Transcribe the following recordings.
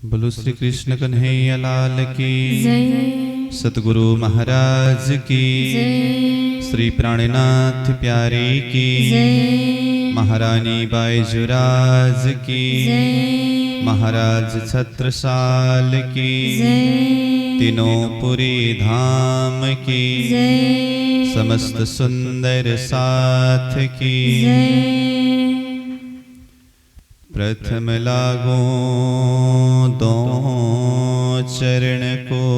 बोलो श्री कृष्ण कन्हैया लाल की, सतगुरु महाराज की, श्री प्राणनाथ प्यारे की, महारानी बाईजुराज की, महाराज छत्रसाल की, तीनों पुरी धाम की, समस्त सुंदर साथ की। प्रथम लागो दो चरण को,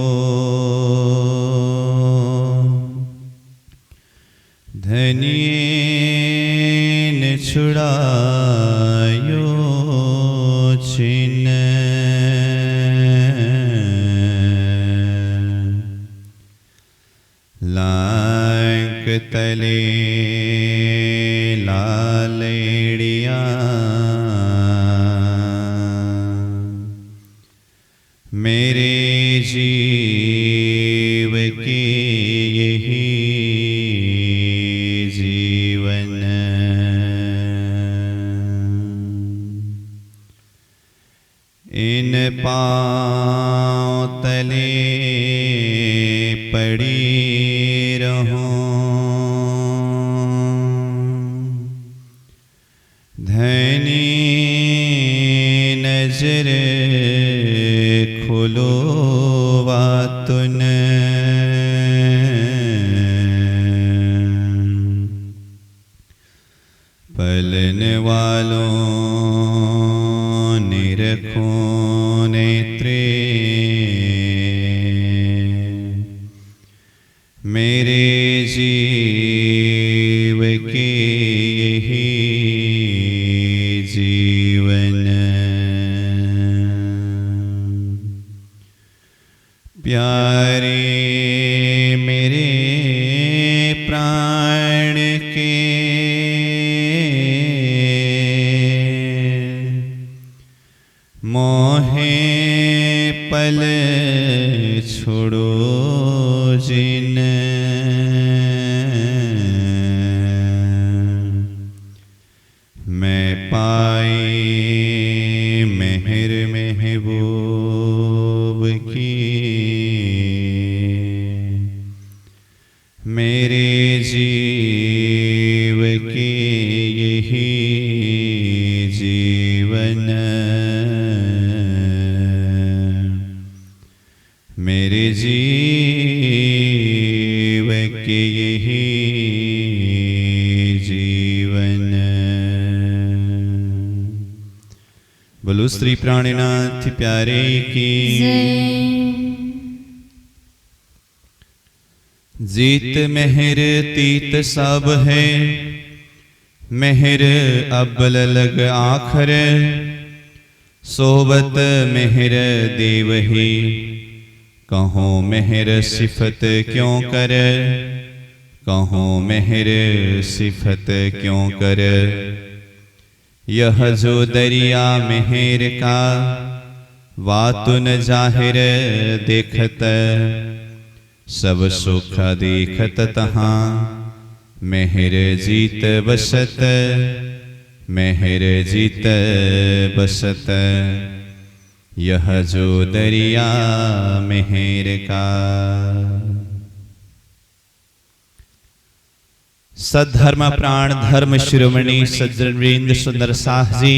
धनिये ने छुड़ायो छिन, लांक तले लालेड़िया, मेरे जीव के यही जीवन, इन पाँव तले पड़ी रहूं, धनी नजर खुलो वातुन, पलन वालों निरखो नेत्रे, मेरे जीव के यही जीवन, प्यारे मेरे प्राण के, मोहे पल छोड़ो जिन, मैं पाई मेहर महबूब की, मेरे जीव के यही जीवन, मेरे जीव के यही जीवन। बोलो श्री प्राणनाथ प्यारे की, जीत मेहर तीत सब है, मेहर अब्बल लग आखर, सोबत मेहर देव ही, कहो मेहर सिफत क्यों कर, कहो मेहर सिफत क्यों कर, यह जो दरिया मेहर का, वातुन जाहिर देखत, सब सुख देखत तहाँ, मेहर जीत बसत, मेहर जीत बसत, यह जो दरिया मेहर का। सद्धर्म प्राण धर्म शिरोमणि सज्जनवृंद सुंदर साह जी,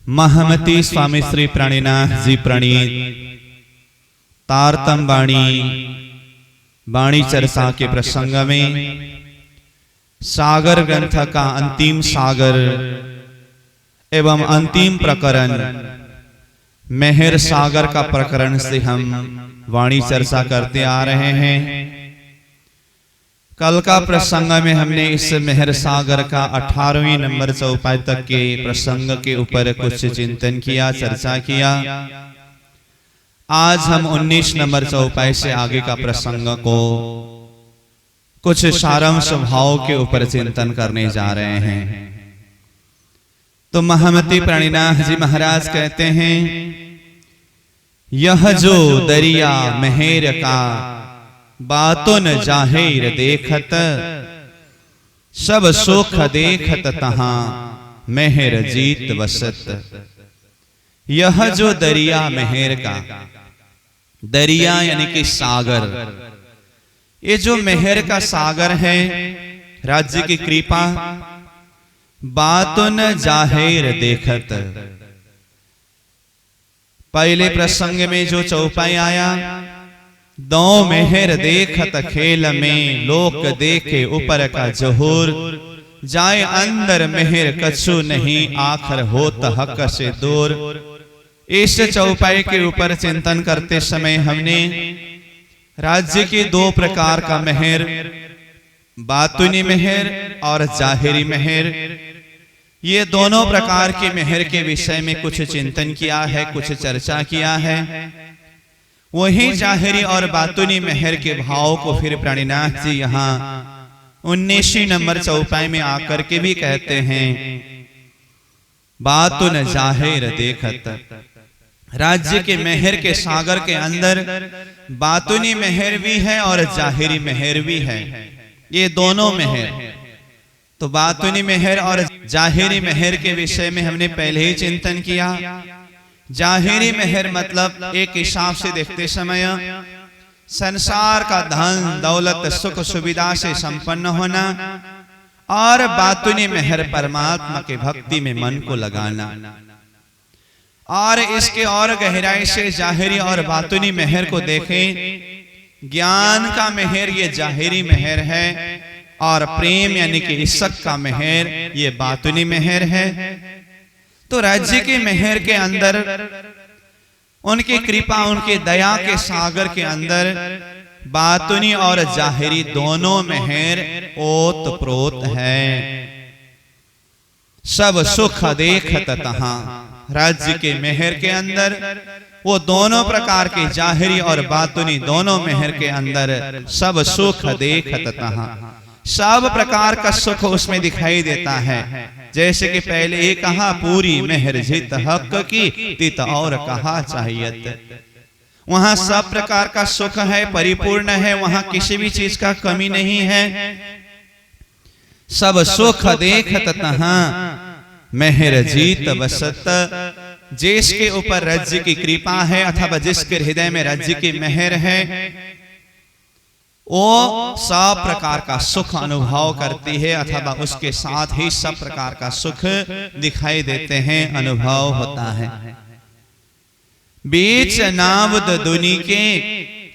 महामती स्वामी श्री प्राणीनाथ जी प्रणीत तारतम वाणी चर्चा के प्रसंग में सागर ग्रंथ का अंतिम सागर एवं अंतिम प्रकरण मेहर सागर का प्रकरण से हम वाणी चर्चा करते आ रहे हैं। कल का प्रसंग में हमने इस मेहर सागर का 18वीं नंबर चौपाई तक के प्रसंग के ऊपर कुछ चिंतन किया, चर्चा किया। आज हम 19 नंबर चौपाई से आगे का प्रसंग को कुछ सारांश भाव के ऊपर चिंतन करने जा रहे हैं। तो महामती प्राणीनाथ जी महाराज कहते हैं, यह जो दरिया मेहर का, बातों न जाहिर देखत, सब सुख देखत तहाँ मेहर जीत बसत। यह जो दरिया मेहर का, दरिया यानी कि सागर, ये जो मेहर का सागर है, राज्य की कृपा बातुन जाहिर देखत। पहले प्रसंग में जो चौपाई आया, दो मेहर देखत खेल में, लोक देखे ऊपर का जोहर, जाए अंदर मेहर कछु नहीं, आखर होत हक से दूर। इस चौपाई के ऊपर चिंतन करते समय हमने राज्य के दो प्रकार का मेहर, बातुनी मेहर और जाहिरी मेहर, ये दोनों प्रकार के मेहर के विषय में कुछ चिंतन किया है, कुछ चर्चा किया है। वही जाहिरी और बातुनी मेहर के भाव को फिर प्राणीनाथ जी यहाँ 19 नंबर चौपाई में आकर के भी कहते हैं, बातुन जाहिर देखत। राज्य के मेहर के सागर के अंदर बातुनी मेहर भी है और जाहिरी मेहर भी है, ये दोनों मेहर। तो बातुनी मेहर और जाहिरी मेहर के विषय में हमने पहले ही चिंतन किया। जाहिरी मेहर मतलब एक हिसाब से देखते समय संसार का धन दौलत सुख सुविधा से संपन्न होना, और बातुनी मेहर परमात्मा के भक्ति में मन को लगाना। और इसके और गहराई से जाहिरी और बातुनी मेहर को देखें, ज्ञान का मेहर ये जाहिरी मेहर है, और प्रेम यानी कि इश्क का मेहर ये बातुनी मेहर है। तो राज्य के मेहर के अंदर उनकी कृपा, उनके दया के सागर के अंदर बातुनी और जाहिरी दोनों मेहर ओत प्रोत है। सब सुख देखत तहां, राज्य के मेहर के अंदर वो दोनों प्रकार के जाहिरी और बातुनी दोनों मेहर के अंदर सब सुख देखत तहां, सब प्रकार का सुख उसमें दिखाई देता है। जैसे कि पहले ही कहा, पूरी मेहर जित हक की, तित और कहा चाहिए। वहां सब प्रकार का सुख है, परिपूर्ण है, वहां किसी भी चीज का कमी नहीं है। सब सुख देखत तहां मेहर जीत बसत। जिसके ऊपर राज्य की कृपा है अथवा जिसके हृदय में राज्य की मेहर है, वो सब प्रकार का सुख अनुभव करती है, अथवा उसके साथ ही सब प्रकार का सुख दिखाई देते हैं, अनुभव होता है। बीच नावद दुनी के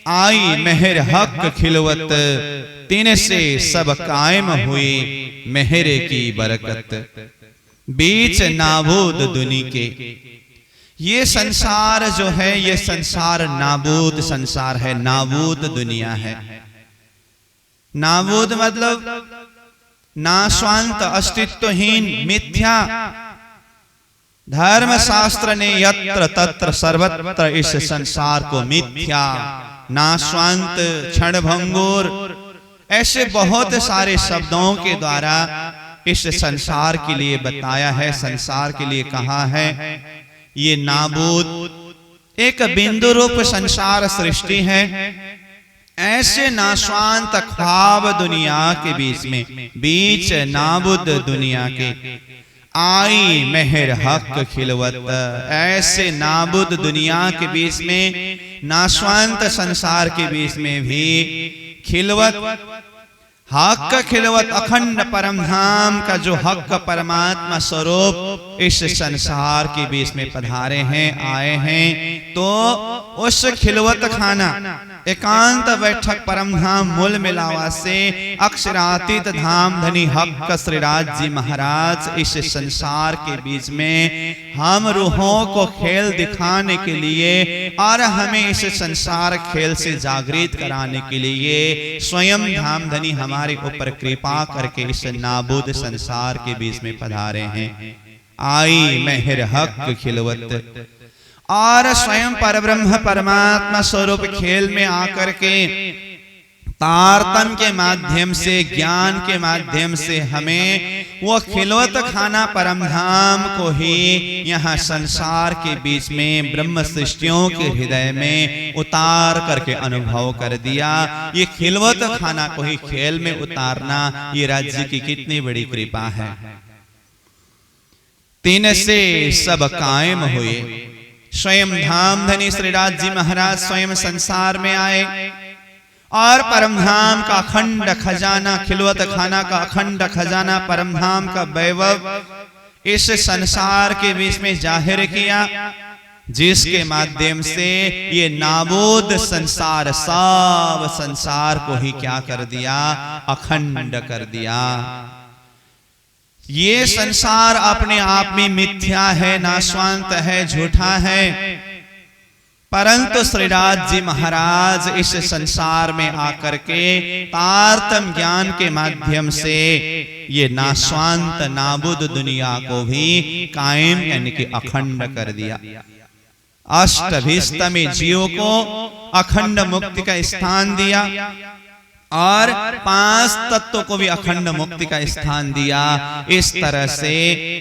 आई मेहर हक खिलवत, तीन से सब कायम हुई मेहर की बरकत। बीच नाबूद दुनी के, ये संसार जो है ये संसार नाबूद संसार है, नाबूद दुनिया है। नाबूद मतलब नाशवांत, अस्तित्वहीन, मिथ्या। धर्म शास्त्र ने यत्र तत्र सर्वत्र इस संसार को मिथ्या, नाशवांत, क्षणभंगुर, ऐसे बहुत सारे शब्दों के द्वारा इस संसार के लिए बताया है, संसार के लिए कहा है। ये नाबूद एक बिंदु रूप संसार सृष्टि है। ऐसे नाशवांत ख्वाब दुनिया के बीच में, बीच नाबुद दुनिया के आई मेहर हक खिलवत। ऐसे नाबुद दुनिया के बीच में, नाशवांत संसार के बीच में भी खिलवत, हक खिलवत, अखंड परम धाम का जो हक परमात्मा स्वरूप इस संसार के बीच में पधारे हैं, आए हैं। तो उस खिलवत खाना एकांत बैठक परम धाम मूल मिलावा से अक्षरातीत धाम धनी हक श्रीराज जी महाराज इस संसार के बीच में हम रूहों को खेल दिखाने के लिए और हमें इस संसार खेल से जागृत कराने के लिए स्वयं धाम धनी हमारे ऊपर कृपा करके इस नाबूद संसार के बीच में पधारे हैं। आई मेहर हक खिलवत, और स्वयं परब्रह्म परमात्मा स्वरूप खेल में आकर के तारतम के माध्यम से, ज्ञान के माध्यम से हमें वो खिलवत खाना परम धाम को ही यहाँ संसार के बीच में ब्रह्म सृष्टियों के हृदय में उतार करके अनुभव कर दिया। ये खिलवत खाना को ही खेल में उतारना, ये राज्य की कितनी बड़ी कृपा है। तीन से सब कायम हुए, स्वयं धामधनी श्रीराज जी महाराज स्वयं संसार में आए और परमधाम का अखंड खजाना, खिलवत खाना का अखंड खजाना, परमधाम का वैभव इस संसार के बीच में जाहिर किया, जिसके माध्यम से ये नाबूद संसार सब संसार को ही क्या कर दिया, अखंड कर दिया। ये संसार अपने आप में मिथ्या है, नाशवांत है, झूठा है, परंतु श्रीराज जी महाराज इस संसार में आकर के तारतम ज्ञान के माध्यम से ये नाशवांत नाबुद दुनिया को भी कायम यानी कि अखंड कर दिया। अष्टभिष्ट में जीवों को अखंड मुक्ति का स्थान दिया और 5 तत्वों को भी अखंड मुक्ति का स्थान दिया। इस तरह से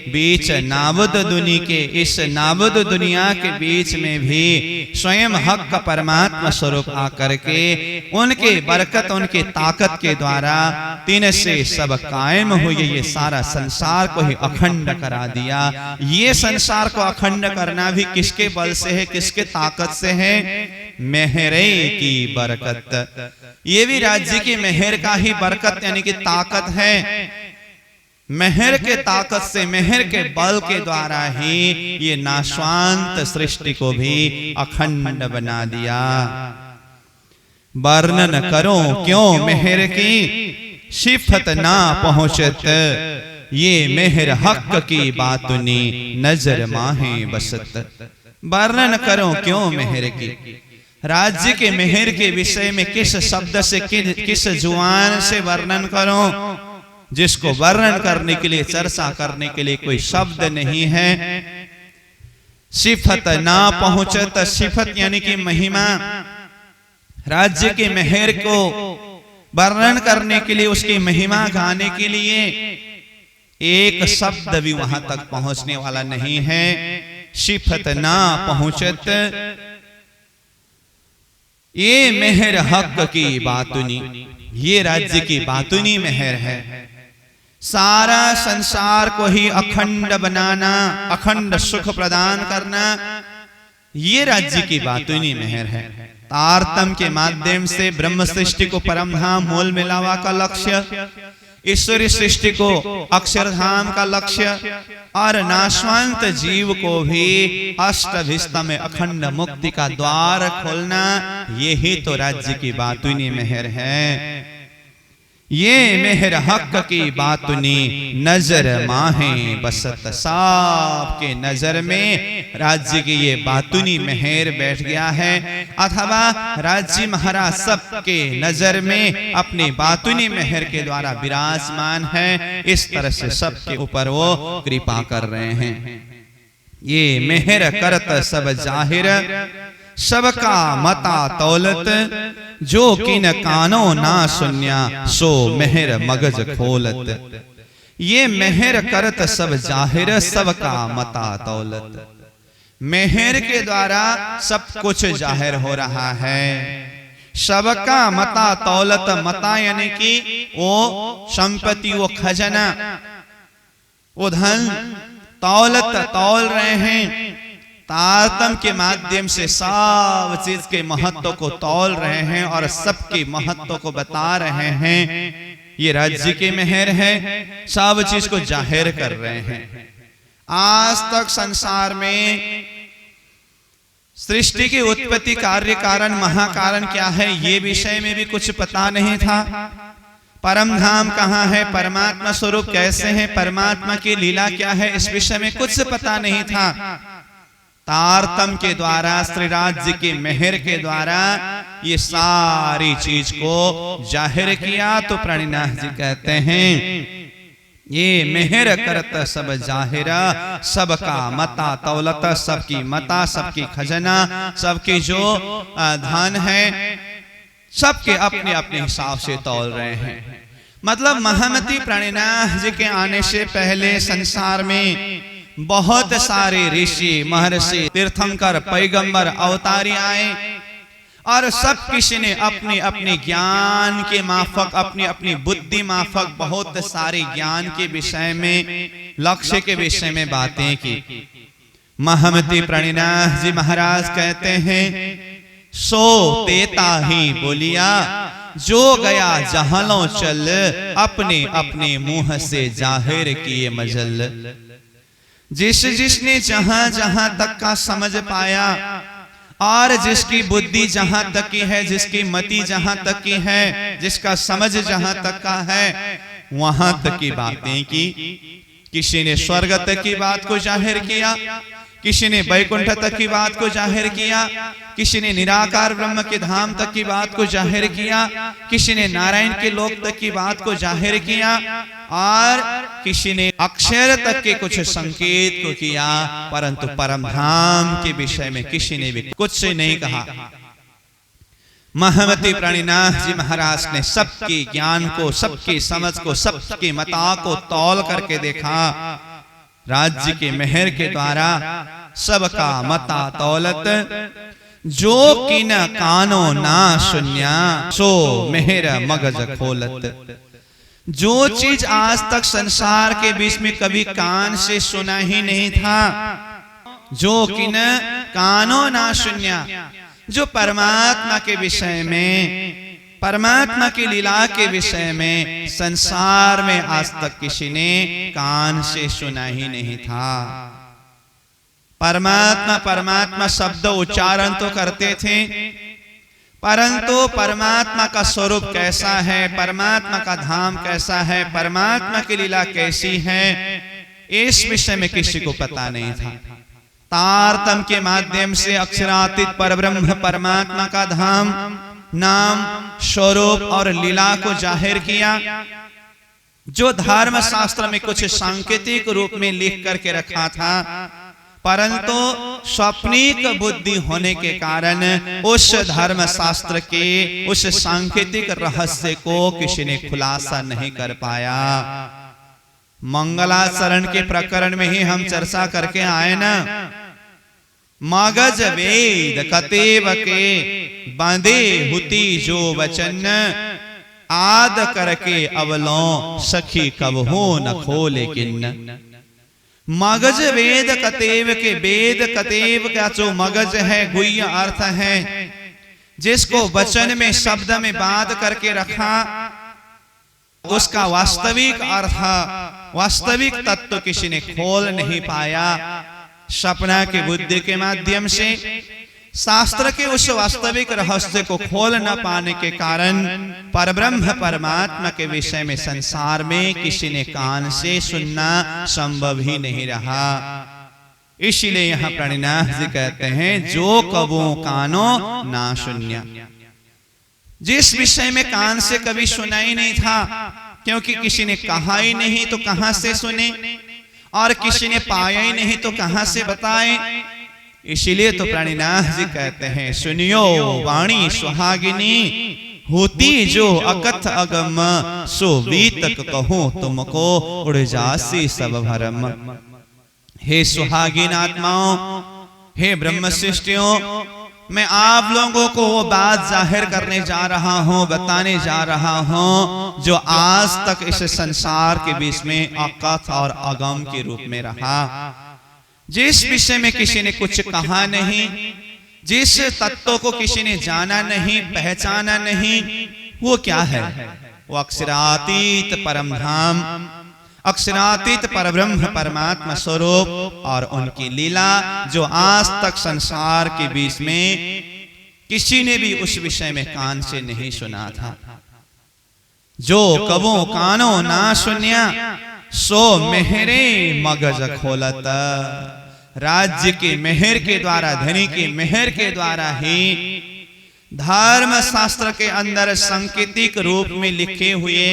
बीच नाबुद दुनिया के, इस नाबुद दुनिया के बीच में भी स्वयं हक परमात्मा स्वरूप आकर के उनके बरकत, उनके ताकत के द्वारा 3 से सब कायम हुए, ये सारा संसार को ही अखंड करा दिया। ये संसार को अखंड करना भी किसके बल से है, किसके ताकत से है? मेहरे की बरकत। ये भी राज्य की मेहर का ही बरकत यानी कि ताकत है। मेहर के ताकत से, मेहर के बल के द्वारा ही ये नाशवांत सृष्टि को भी अखंड बना दिया। वर्णन करो क्यों मेहर की, सिफत ना पहुंचत, ये मेहर हक की बातुनी, नजर माहे बसत। वर्णन करो क्यों मेहर की, राज्य के मेहर के विषय में किस शब्द से, किस जुबान से वर्णन करो, जिसको वर्णन करने के लिए, चर्चा करने के लिए कोई शब्द नहीं है। सिफत ना पहुंचत, सिफत यानी कि महिमा, राज्य के मेहर को वर्णन करने के लिए, उसकी महिमा गाने के लिए एक शब्द भी वहां तक पहुंचने वाला नहीं है। सिफत ना पहुंचत, ये मेहर हक की बातुनी, ये राज्य की बातुनी मेहर है। सारा संसार को ही अखंड बनाना, अखंड सुख प्रदान करना, ये राज्य की बातुनी मेहर है। तारतम के माध्यम से ब्रह्म सृष्टि को परमधाम मूल मिलावा का लक्ष्य, ईश्वरी सृष्टि को अक्षरधाम का लक्ष्य और नाशवंत जीव को भी अष्टभिष्ट में अखंड मुक्ति का द्वार खोलना, यही तो राज्य की बातुनी मेहर है। ये मेहर हक की बातुनी, नजर माहे बसत। साफ के नजर में राज्य की ये बातुनी मेहर बैठ गया है, अथवा राज्य महाराज सबके नजर में अपनी बातुनी मेहर के द्वारा विराजमान है। इस तरह से सबके ऊपर वो कृपा कर रहे हैं। ये मेहर करत सब जाहिर, सबका मता तौलत, जो किन कानो ना सुन्या, सो मेहर मगज खोलत। ये मेहर करत सब जाहिर, सबका मता तौलत। मेहर के द्वारा सब कुछ जाहिर हो रहा है। सबका मता तौलत, मता यानी कि वो संपत्ति, वो खजाना, वो धन, तौलत तौल रहे हैं। तारतम के माध्यम से सब चीज के महत्व को तौल रहे हैं और सबके महत्व को बता रहे हैं। ये राज्य की मेहर है, सब चीज को जाहिर कर रहे हैं। आज तक संसार में सृष्टि की उत्पत्ति, कार्य कारण, महाकारण क्या है, ये विषय में भी कुछ पता नहीं था। परमधाम कहाँ है, परमात्मा स्वरूप कैसे है, परमात्मा की लीला क्या है, इस विषय में कुछ पता नहीं था। तारतम के द्वारा, श्री राज्य के मेहर के द्वारा ये सारी चीज को जाहिर किया। तो प्रणिनाथ जी कहते हैं, ये मेहर करत सब जाहिरा, सबका मता तौलत, सबकी मता, सबकी खजाना, सबकी जो धन है, सबके अपने अपने हिसाब से तौल रहे हैं। मतलब महामती प्रणिनाथ जी के आने से पहले संसार में बहुत सारे ऋषि, महर्षि, तीर्थंकर, पैगंबर, अवतारी आए और सब किसी ने अपने अपने ज्ञान के माफक, अपनी अपनी बुद्धि माफक बहुत सारे ज्ञान के विषय में, लक्ष्य के विषय में बातें की। महमती प्रणिनाथ जी महाराज कहते हैं, सो तेता ही बोलिया, जो गया जहां चल, अपने अपने मुंह से जाहिर किए मजल। जिसने जहां जहां तक का समझ पाया और जिसकी बुद्धि जहां तक की है, जिसकी मति जहां तक की है, जिसका समझ जहां तक का है, वहां तक की बातें की। किसी ने स्वर्ग तक की बात को जाहिर किया, किसी ने बैकुंठ तक की बात को जाहिर किया, किसी ने निराकार ब्रह्म के धाम तक की बात को जाहिर किया, किसी ने नारायण के लोक तक की बात को जाहिर किया, और किसी ने अक्षर तक के कुछ संकेत को किया, परंतु परम धाम के विषय में किसी ने भी कुछ नहीं कहा। महमती प्रणिनाथ जी महाराज ने सबके ज्ञान को, सबकी समझ को, सबकी मता को तौल करके देखा। राज्य के मेहर के द्वारा सबका मता तौलत, जो किन कानो ना सुन्या, सो मेहर मगज खोलत। जो चीज आज तक संसार के बीच में कभी कान से सुना ही नहीं था, जो किन कानो ना सुन्या, जो परमात्मा के विषय में, परमात्मा की लीला के विषय में संसार में आज तक किसी ने कान से सुना ही नहीं था। परमात्मा परमात्मा शब्द उच्चारण तो करते थे, परंतु परमात्मा का स्वरूप कैसा है, परमात्मा का धाम कैसा है, परमात्मा की लीला कैसी है, इस विषय में किसी को पता नहीं था। तारतम के माध्यम से अक्षरातीत परब्रह्म परमात्मा का धाम, नाम, स्वरूप और लीला को जाहिर किया। जो धर्म शास्त्र में कुछ सांकेतिक रूप में लिख करके रखा था, परंतु स्वप्निक बुद्धि होने के कारण उस धर्म शास्त्र के उस सांकेतिक रहस्य को किसी ने खुलासा नहीं कर पाया। मंगलाचरण के प्रकरण में ही हम चर्चा करके आए ना, मगज वेद कतेव के बांधे हुती जो वचन, आद करके अवलों सखी कब हो न खोले किन्न। मगज वेद कतेव के, वेद कतेव का जो मगज है, गुह्य अर्थ है, जिसको वचन में शब्द में बांध करके रखा, उसका वास्तविक अर्थ, वास्तविक तत्व किसी ने खोल नहीं पाया। सपना की बुद्धि के माध्यम से शास्त्र के उस वास्तविक रहस्य को खोल न पाने के कारण परब्रह्म परमात्मा के विषय में संसार में किसी ने कान से सुनना संभव ही नहीं रहा। इसीलिए यहाँ प्रणिनाथ जी कहते हैं, जो कबो कानो ना सुन्या। जिस विषय में कान से कभी सुना ही नहीं था, क्योंकि किसी ने कहा ही नहीं तो कहां से सुने, और किसी ने पाया ही नहीं तो कहां से बताए। इसीलिए तो प्रणिनाथ जी कहते हैं, सुनियो वाणी सुहागिनी, होती जो अकथ अगम, सो वीतक कहो तुमको उड़ जासी सब भरम। हे सुहागिन आत्माओं, हे ब्रह्म सृष्टियों, मैं आप लोगों को वो बात जाहिर करने जा रहा हूं, बताने जा रहा हूं, जो आज तक इस संसार के बीच में अकथ और अगम के रूप में रहा। जिस विषय में किसी ने कुछ कहा नहीं, जिस तत्व को किसी ने जाना नहीं, पहचाना नहीं, वो क्या है? वो अक्षरातीत परम धाम, अक्षरातीत परब्रह्म परमात्मा स्वरूप और उनकी लीला, जो आज तक संसार के बीच में किसी ने भी उस विषय में कान से नहीं सुना था। जो कबो कानो ना सुनिया, सो मेहरे मगज खोलत। राज्य के मेहर के द्वारा, धनी के मेहर के द्वारा ही धर्म शास्त्र के अंदर सांकेतिक रूप में लिखे हुए,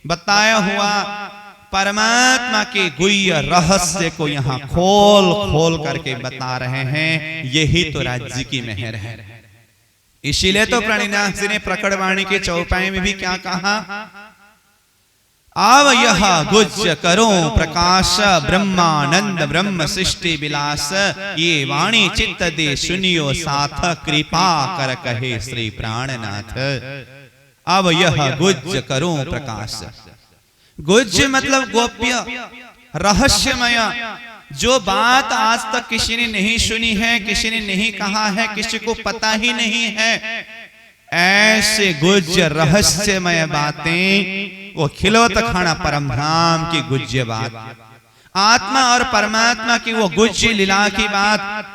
बताया हुआ परमात्मा के गुह्य रहस्य को यहाँ खोल खोल करके बता रहे हैं। यही तो राज्य की मेहर है। इसीलिए तो प्रणिनाथ जी ने प्रकटवाणी के चौपाई में भी क्या कहा? आव यह गुज्ज करो प्रकाश, ब्रह्मानंद ब्रह्म सृष्टि विलास, ये वाणी चित्त दे सुनियो साथ, कृपा कर कहे श्री प्राणनाथ। अब यह गुज्ज करो प्रकाश, गुज्ज मतलब गोप्य, रहस्यमय, जो बात आज तक किसी ने नहीं सुनी है, किसी ने नहीं कहा है, किसी को पता ही नहीं है, ऐसे गुज्य रहस्यमय बातें, वो खिलौत खाना परम धाम की गुज्य बात, आत्मा और परमात्मा की वो गुज्य लीला की बात।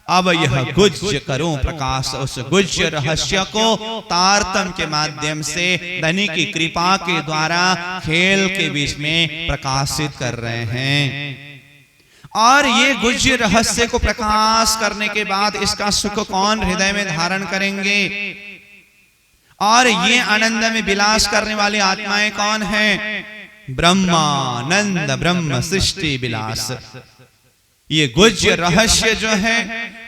अब यह गुज्य करूं प्रकाश, उस गुज्य रहस्य को तारतम के माध्यम से धनी की कृपा के द्वारा खेल के बीच में प्रकाशित कर रहे हैं। और ये गुज्य रहस्य को प्रकाश करने के बाद इसका सुख कौन हृदय में धारण करेंगे, और ये आनंद में विलास करने वाली आत्माएं कौन है? ब्रह्मानंद ब्रह्म सृष्टि विलास। ये गुज्य रहस्य जो है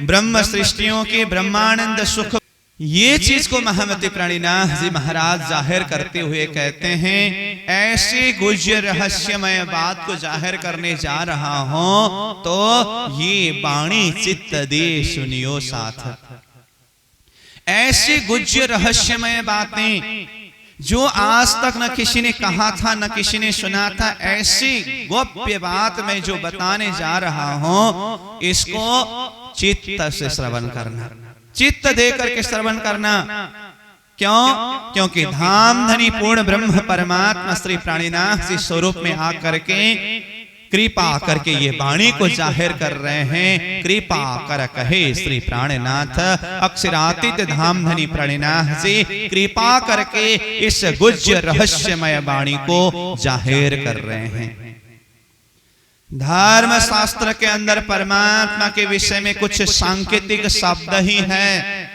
ब्रह्म सृष्टियों के ब्रह्मानंद सुख, ये चीज को महामती प्राणीनाथ जी महाराज जाहिर करते हुए कहते हैं, ऐसे गुज्य रहस्यमय बात को जाहिर करने जा रहा हूं, तो ये वाणी चित्त दे सुनियो साथ। ऐसे गुज्य रहस्यमय बातें जो आज तक न किसी ने कहा था, न किसी ने सुना था, ऐसी गोप्य बात मैं जो बताने जा रहा हूं, इसको चित्त से श्रवण करना, चित्त दे करके श्रवण करना। क्यों? क्योंकि धाम धनी पूर्ण ब्रह्म परमात्मा श्री प्राणीनाथ जी स्वरूप में आकर के कृपा करके ये वाणी को जाहिर कर रहे हैं। कृपा कर कहे श्री प्राणनाथ, अक्षरातीत धाम धनी प्राणनाथ जी कृपा करके इस गुज्य रहस्यमय वाणी को जाहिर कर रहे हैं। धर्म शास्त्र के अंदर परमात्मा के विषय में कुछ सांकेतिक शब्द ही है,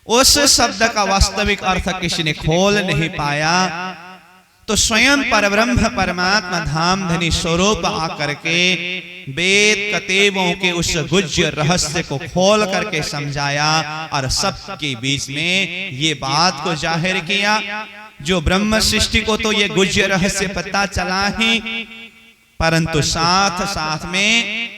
उस शब्द का वास्तविक अर्थ किसी ने खोल नहीं पाया, तो स्वयं परब्रह्म परमात्मा धाम धनी स्वरूप आकर के वेद कतेबों के उस गुज्य रहस्य को खोल करके समझाया और सबके बीच में ये बात को जाहिर किया। जो ब्रह्म सृष्टि को तो ये गुज्य रहस्य पता चला ही, परंतु साथ साथ में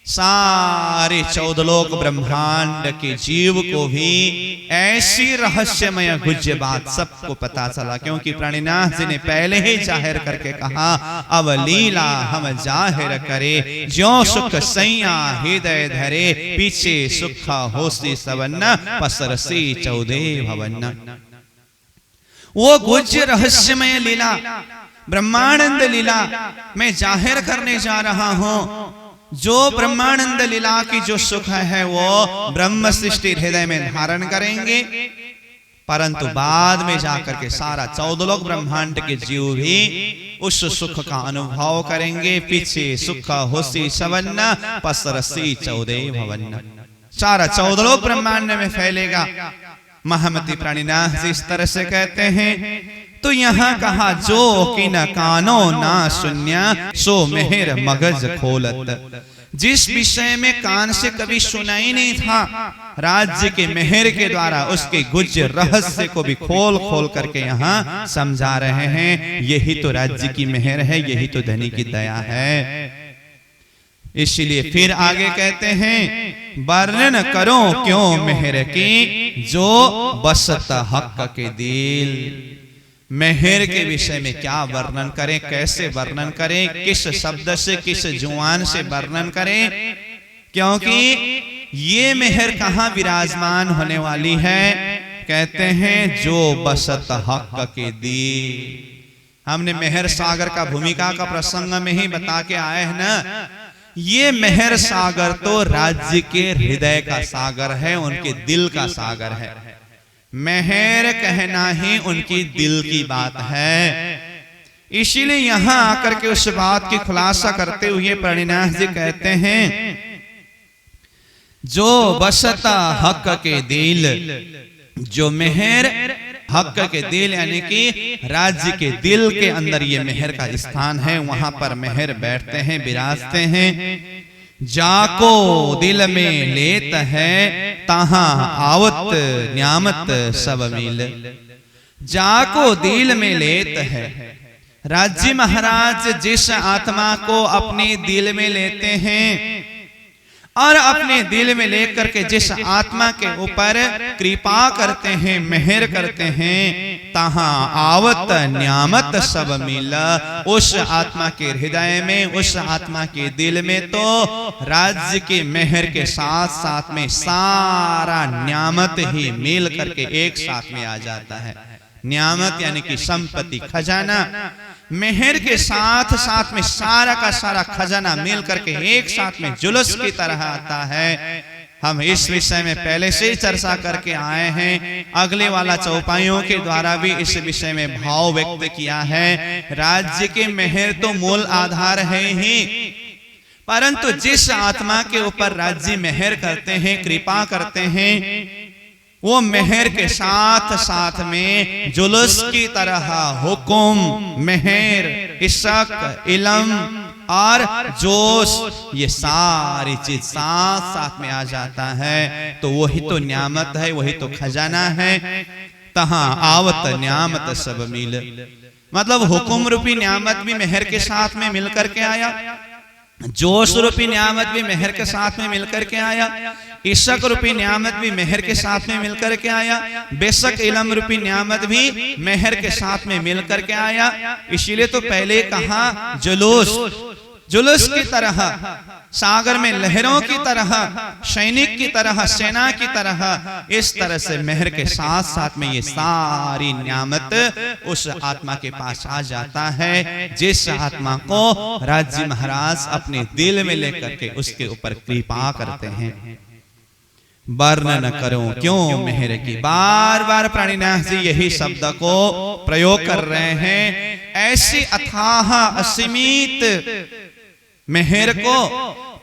सारे 14 लोक ब्रह्मांड के जीव को भी ऐसी रहस्यमय गुज्य बात सबको पता चला, क्योंकि प्राणीनाथ जी ने पहले ही जाहिर करके कहा, अब लीला हम जाहिर करे, ज्यों सुख सैया हृदय धरे, पीछे सुख होसी सवन्न, पसरसी 14 भवन। वो गुज्य रहस्यमय लीला, ब्रह्मानंद लीला मैं जाहिर करने जा रहा हूं। जो ब्रह्मानंद लीला की जो सुख है वो ब्रह्म सृष्टि हृदय में धारण करेंगे, परंतु बाद में जाकर के सारा 14 लोक ब्रह्मांड के जीव भी उस सुख का अनुभव करेंगे। पीछे सुख होसी सवन्न, पसरसी 14 भवन। सारा 14 लोक ब्रह्मांड में फैलेगा। महामती प्राणीनाथ जी इस तरह से कहते हैं, तो यहाँ कहा जो कि न कानो ना सुन्या, सो मेहर मगज खोलत। जिस विषय में कान से कभी सुना ही नहीं था, राज्य के मेहर के द्वारा उसके गुज्य रहस्य को भी खोल खोल करके यहाँ समझा रहे हैं। यही तो राज्य की मेहर है, यही तो धनी की दया है। इसलिए फिर आगे कहते हैं, वर्णन करो क्यों मेहर की, जो बसत हक के दिल। मेहर के विषय में क्या वर्णन करें, कैसे वर्णन करें, किस शब्द से, किस जुबान से वर्णन करें, क्योंकि ये मेहर कहाँ विराजमान होने वाली है। कहते हैं जो बसत हक के दिल। हमने मेहर सागर का भूमिका का प्रसंग में ही बता के आए हैं ना, ये मेहर सागर तो राज्य के हृदय का सागर है, उनके दिल का सागर है। मेहर कहना ही उनकी दिल की बात है। इसीलिए यहां आकर के उस बात की खुलासा करते हुए प्राणीनाथ जी कहते हैं, जो बसता हक के दिल, जो मेहर हक के दिल यानी कि राज्य के दिल के अंदर ये मेहर का स्थान है, वहां पर मेहर बैठते हैं, विराजते हैं। जाको दिल में लेत है, तहां आवत न्यामत सब मिल। जाको दिल में लेत है, राज्य महाराज जिस आत्मा को अपने दिल में लेते हैं और अपने दिल में लेकर के जिस आत्मा के ऊपर कृपा करते हैं, मेहर करते हैं, तहां आवत न्यामत सब मिल। उस आत्मा के हृदय में, उस आत्मा के दिल में तो राज्य के मेहर के साथ साथ में सारा न्यामत ही मिल करके एक साथ में आ जाता है। न्यामत यानी कि संपत्ति, खजाना, मेहर के साथ साथ में सारा का सारा खजाना मिल करके एक साथ में जुलूस की तरह आता है। हम इस विषय में पहले से ही चर्चा करके आए हैं। अगले वाला चौपाइयों के द्वारा भी इस विषय में भाव व्यक्त किया है। राज्य के मेहर तो मूल आधार है ही, परंतु जिस आत्मा के ऊपर राज्य मेहर करते हैं, कृपा करते हैं, वो मेहर के साथ साथ में जुलूस की तरह हुक्म, मेहर, इश्क, इल्म और जोश, ये सारी चीज साथ साथ में आ जाता है। तो वही तो न्यामत है, वही तो खजाना है। तहां आवत न्यामत सब मिल, मतलब हुक्म रूपी न्यामत भी मेहर के साथ में मिलकर के आया, जोश रूपी न्यामत भी मेहर के साथ में मिलकर के आया, इश्क रूपी न्यामत भी मेहर के साथ में मिलकर के आया, बेशक इल्म रूपी न्यामत भी मेहर के साथ में मिलकर के आया। इसीलिए तो पहले कहा जुलूस, जुलूस की तरह, सागर में लहरों की तरह, सैनिक की तरह, सेना की तरह, इस तरह से मेहर के साथ साथ में ये सारी न्यामत उस आत्मा के पास आ जाता है जिस आत्मा को राज्य महाराज अपने दिल में लेकर के उसके ऊपर कृपा करते हैं। वर्णन करूं क्यों मेहर की, बार बार प्राणिनाथ जी यही शब्द को प्रयोग कर रहे हैं। ऐसी अथाह असीमित मेहर को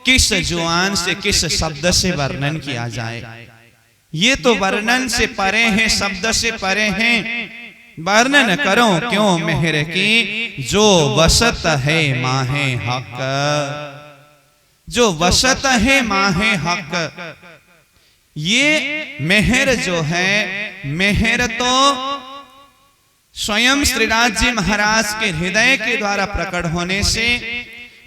किस जुबान से, किस शब्द से वर्णन किया जाए। ये तो वर्णन से परे हैं, शब्द से परे हैं। वर्णन करो क्यों मेहर की, जो वसत है माहे हक, जो वसत है माहे हक। ये मेहर जो है, मेहर तो स्वयं श्रीनाथ जी महाराज के हृदय के द्वारा प्रकट होने से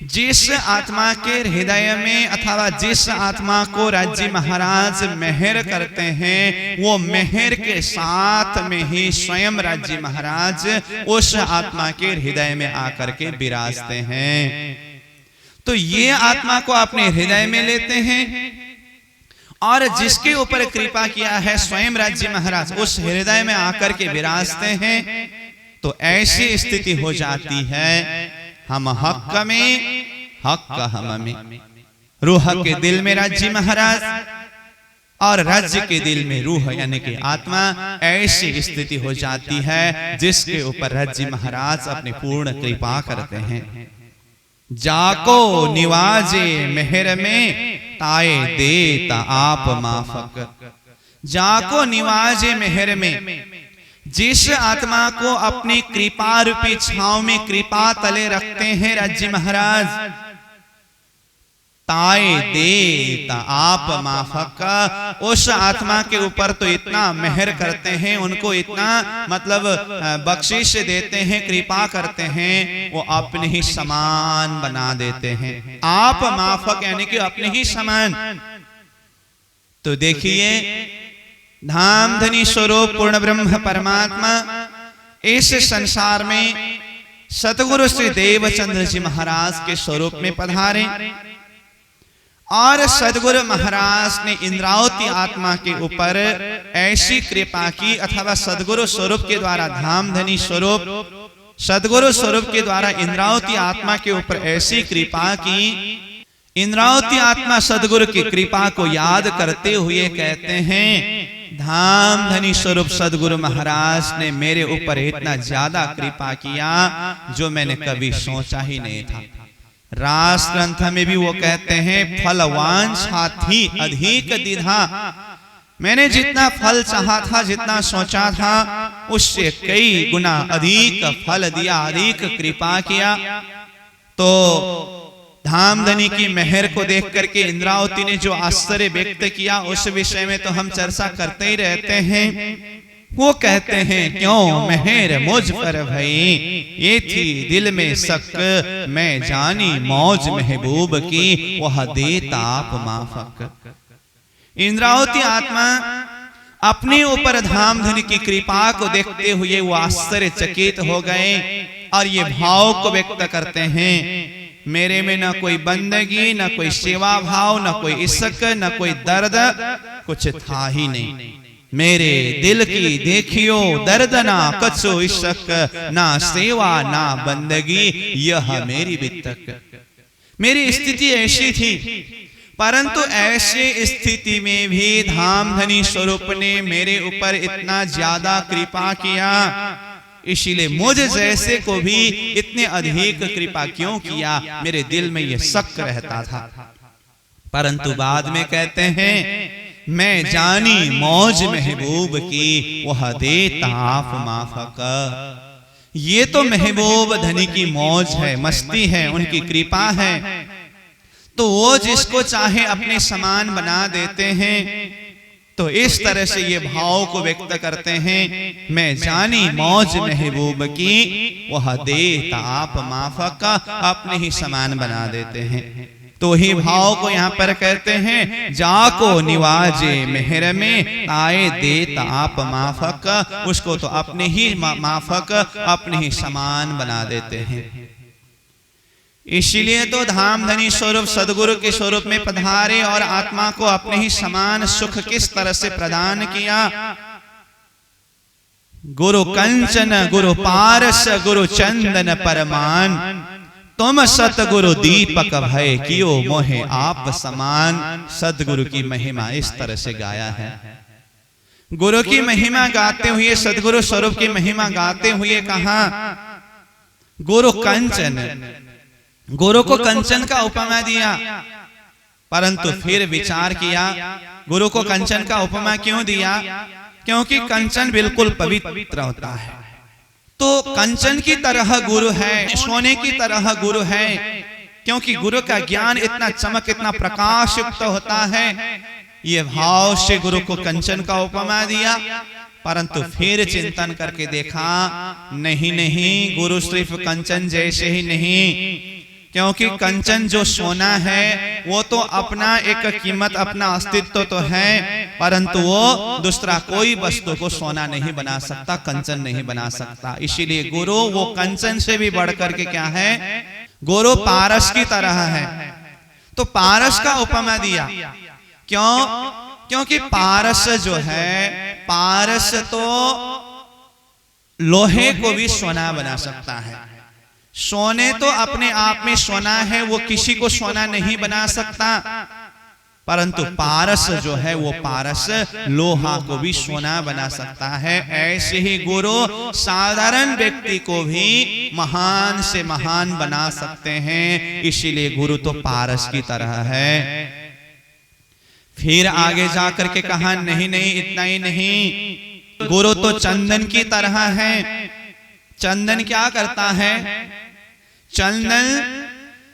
जिस आत्मा के हृदय में अथवा जिस आत्मा को राज्य महाराज मेहर करते हैं, वो मेहर के साथ में ही स्वयं राज्य महाराज उस आत्मा के हृदय में आकर के विराजते हैं। तो ये आत्मा को अपने हृदय में लेते हैं और जिसके ऊपर कृपा किया है स्वयं राज्य महाराज, उस हृदय में आकर के विराजते हैं। तो ऐसी स्थिति हो जाती है, हम हक में, हक हम में, रूह के दिल में राज्य महाराज और राज्य के दिल में रूह यानी कि आत्मा। ऐसी स्थिति हो जाती है जिसके ऊपर राज्य महाराज अपनी पूर्ण कृपा करते हैं। जाको निवाजे मेहर में ताए देता आप माफक। जाको निवाजे मेहर में, जिस आत्मा को अपनी कृपा रूपी छांव में कृपा तले रखते हैं राज्य महाराज, ताए देता आप माफक, उस आत्मा के ऊपर तो इतना मेहर करते हैं, उनको इतना मतलब बख्शिश देते हैं, कृपा करते हैं, वो अपने ही समान बना देते हैं। आप माफक यानी कि अपने ही समान। तो देखिए धामधनी स्वरूप पूर्ण ब्रह्म परमात्मा इस संसार में सतगुरु श्री देवचंद्र जी महाराज के स्वरूप में पधारे और सदगुरु महाराज ने इंद्रावती आत्मा के ऊपर ऐसी कृपा की, अथवा सदगुरु स्वरूप के द्वारा, धामधनी स्वरूप सदगुरु स्वरूप के द्वारा इंद्रावती आत्मा के ऊपर ऐसी कृपा की। इंद्रावती आत्मा सदगुरु की कृपा को याद करते हुए कहते हैं, धामधनी स्वरूप सदगुरु महाराज ने मेरे ऊपर इतना ज्यादा कृपा किया जो मैंने कभी सोचा ही नहीं था। रास ग्रंथ में भी वो कहते हैं, फलवान साथी अधिक दिधा, मैंने जितना फल चाहा था, जितना सोचा था, उससे कई गुना अधिक फल दिया, अधिक कृपा किया। तो धामधनी की मेहर को देख करके इंद्रावती ने जो आश्चर्य व्यक्त किया, उस विषय में तो हम चर्चा करते ही रहते हैं। वो कहते हैं क्यों मेहर मुझ पर भई, ये थी दिल में शक, मैं जानी मौज महबूब की, वह देता आप माफक। इंद्रावती आत्मा अपने ऊपर धामधनी की कृपा को देखते हुए वो आश्चर्यचकित हो गए और ये भाव को व्यक्त करते हैं, मेरे में न कोई बंदगी, न कोई सेवा भाव, न कोई इश्क, न कोई दर्द, कुछ था ही नहीं। मेरे दिल की देखियो दर्द, ना कछु इश्क, ना सेवा ना बंदगी, यह मेरी बितक। मेरी स्थिति ऐसी थी, परंतु ऐसी स्थिति में भी धामधनी स्वरूप ने मेरे ऊपर इतना ज्यादा कृपा किया, इसीलिए मुझ जैसे को भी इतने अधिक कृपा क्यों किया, मेरे दिल में यह शक रहता था। परंतु बाद में कहते हैं, मैं जानी मौज महबूब की, वह देता आप माफक। ये तो महबूब धनी की मौज है, मस्ती है, उनकी कृपा है, तो वो जिसको चाहे अपने समान बना देते हैं। तो इस तरह से ये भाव को व्यक्त करते हैं, मैं जानी मौज महबूब की, वह देता आप माफक, अपने ही समान बना देते हैं। तो ही भाव को यहाँ पर कहते हैं, जाको निवाजे मेहर में, आए देता आप माफक, उसको तो अपने ही माफक, अपने ही समान बना देते हैं। इसीलिए तो धामधनी स्वरूप सदगुरु के स्वरूप में पधारे और आत्मा को अपने ही समान सुख किस तरह से प्रदान किया। गुरु कंचन गुरु पारस गुरु चंदन परमान, तुम सतगुरु दीपक भय कियो मोहे आप समान। सदगुरु की महिमा इस तरह से गाया है। गुरु की महिमा गाते हुए, सदगुरु स्वरूप की महिमा गाते हुए कहा, गुरु कंचन, गुरु को कंचन का उपमा दिया, परंतु फिर विचार किया, गुरु को कंचन का उपमा क्यों दिया, क्योंकि कंचन बिल्कुल पवित्र होता है। तो कंचन की तरह गुरु है, सोने की तरह गुरु है, क्योंकि गुरु का ज्ञान इतना चमक, इतना प्रकाश युक्त होता है। ये भाव से गुरु को कंचन का उपमा दिया, परंतु फिर चिंतन करके देखा, नहीं नहीं, गुरु सिर्फ कंचन जैसे ही नहीं, क्योंकि कंचन जो सोना है वो तो अपना एक कीमत, अपना अस्तित्व तो है, परंतु वो दूसरा कोई वस्तु को सोना नहीं बना सकता, कंचन नहीं बना सकता। इसीलिए गुरु वो कंचन से भी बढ़कर के क्या है, गुरु पारस की तरह है। तो पारस का उपमा दिया, क्यों, क्योंकि पारस जो है, पारस तो लोहे को भी सोना बना सकता है। सोने तो अपने आप में सोना है, वो किसी को सोना नहीं बना सकता, परंतु पारस जो है वो पारस लोहा को भी सोना बना सकता है। ऐसे ही गुरु साधारण व्यक्ति को भी महान से महान बना सकते हैं, इसीलिए गुरु तो पारस की तरह है। फिर आगे जाकर के कहा, नहीं नहीं, इतना ही नहीं, गुरु तो चंदन की तरह है। चंदन क्या करता है, चंदन,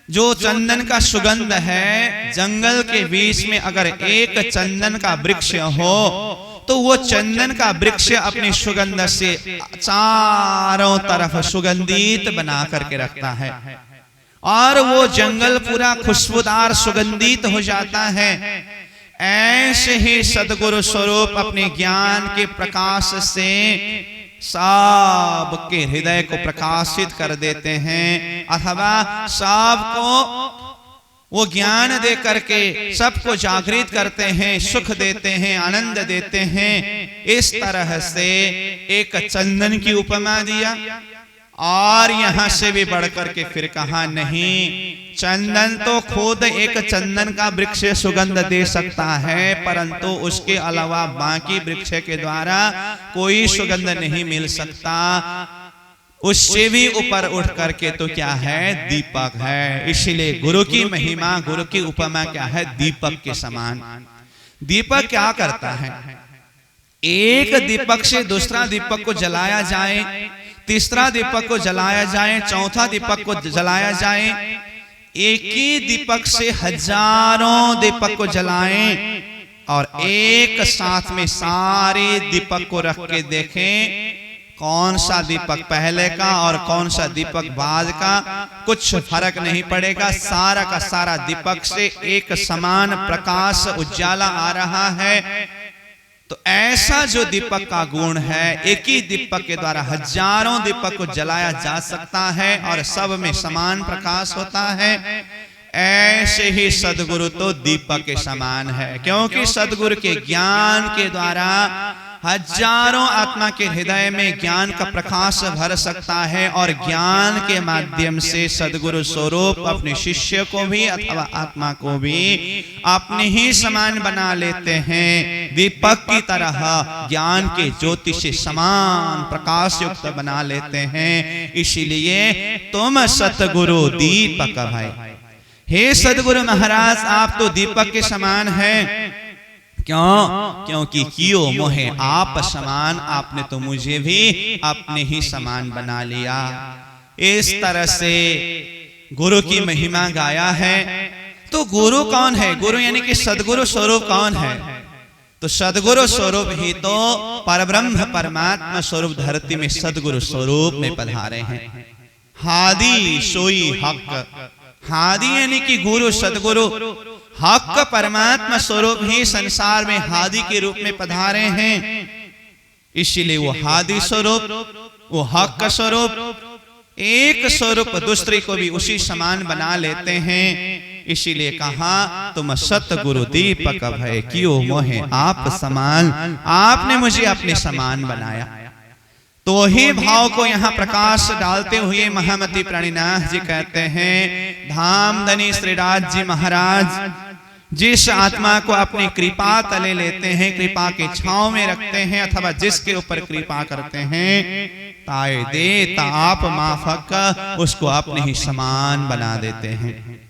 जो चंदन का सुगंध है, जंगल के बीच में अगर एक चंदन का वृक्ष हो तो वो चंदन का वृक्ष अपनी सुगंध से चारों तरफ सुगंधित बना करके रखता है, और वो जंगल पूरा खुशबूदार सुगंधित हो जाता है। ऐसे ही सदगुरु स्वरूप अपने ज्ञान के प्रकाश से सबके हृदय को प्रकाशित कर देते हैं, अथवा सबको वो ज्ञान दे करके सबको जागृत करते हैं, सुख देते हैं, आनंद देते हैं। इस तरह से एक चंदन की उपमा दिया, और यहां से भी बढ़कर के फिर कहा, नहीं, चंदन तो खुद एक चंदन का वृक्ष सुगंध दे सकता है, परंतु उसके अलावा बाकी वृक्ष के द्वारा कोई सुगंध नहीं मिल सकता। उससे भी ऊपर उठ करके तो क्या है, दीपक है। इसलिए गुरु की महिमा, गुरु की उपमा क्या है, दीपक के समान। दीपक क्या करता है, एक दीपक से दूसरा दीपक को जलाया जाए, तीसरा दीपक को जलाया जाए, चौथा दीपक को जलाया जाए, एक ही दीपक से हजारों दीपक को जलाएं और एक साथ में सारे दीपक को रख के देखें कौन सा दीपक पहले का और कौन सा दीपक बाद का, कुछ फर्क नहीं पड़ेगा। सारा का सारा दीपक से एक समान प्रकाश उजाला आ रहा है। तो ऐसा जो दीपक का गुण है, एक ही दीपक के द्वारा हजारों दीपक को जलाया जा सकता है और सब में समान प्रकाश होता है। ऐसे ही सदगुरु तो दीपक के समान है, क्योंकि सदगुरु के ज्ञान के द्वारा हजारों आत्मा के हृदय में ज्ञान का प्रकाश भर सकता है और ज्ञान के माध्यम से सदगुरु स्वरूप अपने शिष्य को भी अथवा आत्मा को भी अपने ही समान बना लेते हैं। दीपक की तरह ज्ञान के ज्योति से समान प्रकाश युक्त बना लेते हैं। इसीलिए तुम सतगुरु दीपक भाई, हे सदगुरु महाराज आप तो दीपक के समान हैं। क्यों? क्योंकि कियो मोहे आप समान, आपने तो मुझे भी अपने ही समान बना लिया। इस तरह से गुरु की महिमा गाया है। तो गुरु कौन है? गुरु यानी कि सदगुरु स्वरूप कौन है? तो सदगुरु स्वरूप ही तो परब्रह्म परमात्मा स्वरूप धरती में सदगुरु स्वरूप में पधारे हैं। हादी सोई हक, हादी यानी कि गुरु सदगुरु हक परमात्मा स्वरूप ही संसार में हादी के रूप में पधारे हैं। इसीलिए वो हादी स्वरूप, वो हक स्वरूप एक स्वरूप दूसरे को भी उसी समान बना लेते हैं। इसीलिए कहा तुम सतगुरु दीपक भय कियो मोहे आप समान, आपने मुझे अपने समान बनाया। तो ही भाव को यहाँ प्रकाश डालते हुए महामती प्राणीनाथ जी कहते हैं, धामधनी श्रीराज जी महाराज जिस आत्मा को अपनी कृपा तले लेते हैं, कृपा के छांव में रखते हैं अथवा जिसके ऊपर कृपा करते हैं, ताए दे ताप माफक उसको अपने ही समान बना देते हैं।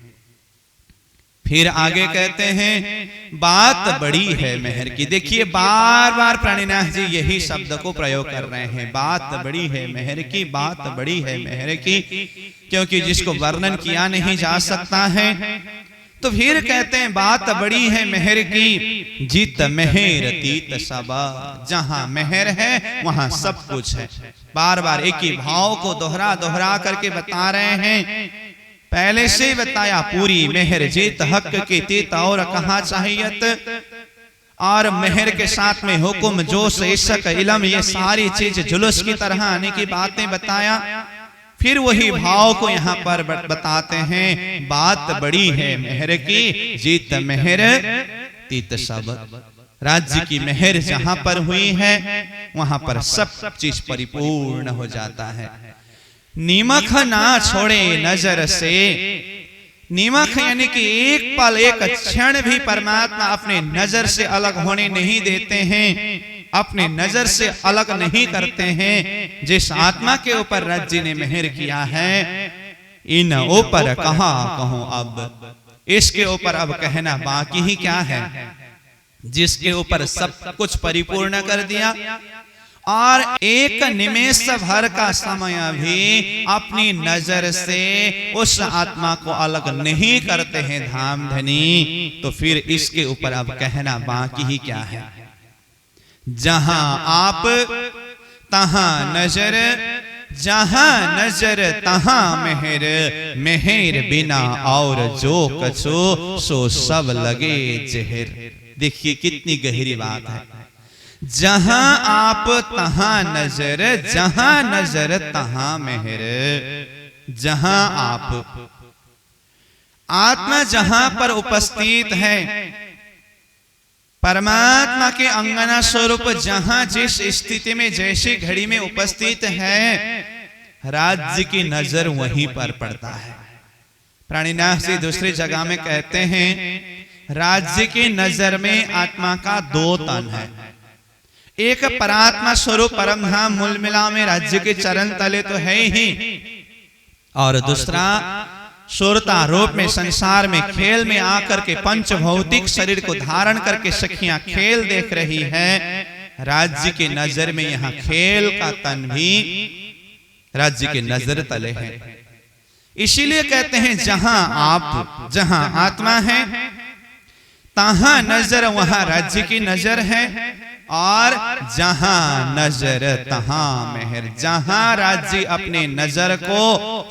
फिर आगे कहते हैं बात बड़ी है मेहर की। देखिए बार बार प्राणीनाथ जी यही शब्द को प्रयोग कर रहे हैं, बात बड़ी है मेहर की, बात बड़ी है मेहर की, क्योंकि जिसको वर्णन किया नहीं जा सकता है। तो फिर कहते हैं बात बड़ी है मेहर की, जीत मेहर तीत सब, जहां मेहर है वहां सब कुछ है। बार बार एक ही भाव को दोहरा दोहरा करके बता रहे हैं। पहले से बताया पूरी मेहर जीत हक की तीत और कहा चाहियत, और मेहर के साथ में हुक्म जोश इश्क इलम, ये सारी चीज जुलूस की तरह आने की बातें बताया। फिर वही भाव को यहाँ पर बताते हैं, बात बड़ी है मेहर की, जीत मेहर तीत सब। राज्य की मेहर जहां पर हुई है वहां पर सब चीज परिपूर्ण हो जाता है। नीमक ना छोड़े नजर से, नीमक यानी कि एक पल एक क्षण भी परमात्मा अपने नजर से अलग होने नहीं देते हैं, अपने नजर से अलग नहीं करते हैं। जिस आत्मा के ऊपर राज्य ने मेहर किया है, इन ऊपर कहा कहूं अब, इसके ऊपर अब कहना बाकी ही क्या है। जिसके ऊपर सब कुछ परिपूर्ण कर दिया और एक निमेष भर का समय भी अपनी नजर से उस आत्मा को अलग नहीं करते हैं धामधनी, तो फिर इसके ऊपर अब कहना बाकी ही क्या है। जहां आप तहां नजर, जहां नजर तहां मेहर, मेहर बिना और जो कछो सो सब लगे जहर। देखिए कितनी गहरी बात है। जहां आप तहां नजर, जहां नजर तहां मेहर। जहां आप, आत्मा जहां पर उपस्थित है, परमात्मा के अंगना स्वरूप जहां जिस स्थिति में जैसी घड़ी में उपस्थित है, राज्य की नजर वहीं पर पड़ता है। प्राणीनाथ जी दूसरी जगह में कहते हैं, राज्य की नजर में आत्मा का दो तन है, एक परात्मा स्वरूप परमधाम मूल मिला में राज्य के चरण तले तो है ही, और दूसरा सुरता रूप में संसार में खेल में आकर के पंच भौतिक शरीर को धारण करके सखियां खेल देख रही है। राज्य की नजर में यहाँ खेल का तन भी राज्य के नजर तले है। इसीलिए कहते हैं जहां आप, जहां आत्मा है, तहां नजर वहां राज्य की नजर है, और जहां नजर तहां मेहर। जहां राज्य अपने नजर को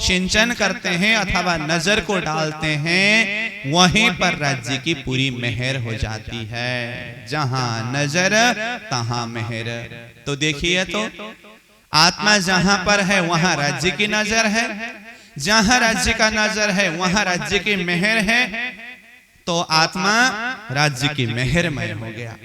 सिंचन करते हैं अथवा नजर को डालते हैं, वहीं पर राज्य की पूरी मेहर हो जाती है। जहां नजर तहां मेहर। तो देखिए, तो आत्मा जहां पर है वहां राज्य की नजर है, जहां राज्य का नजर है वहां राज्य की मेहर है, तो आत्मा राज्य की मेहरमय हो गया।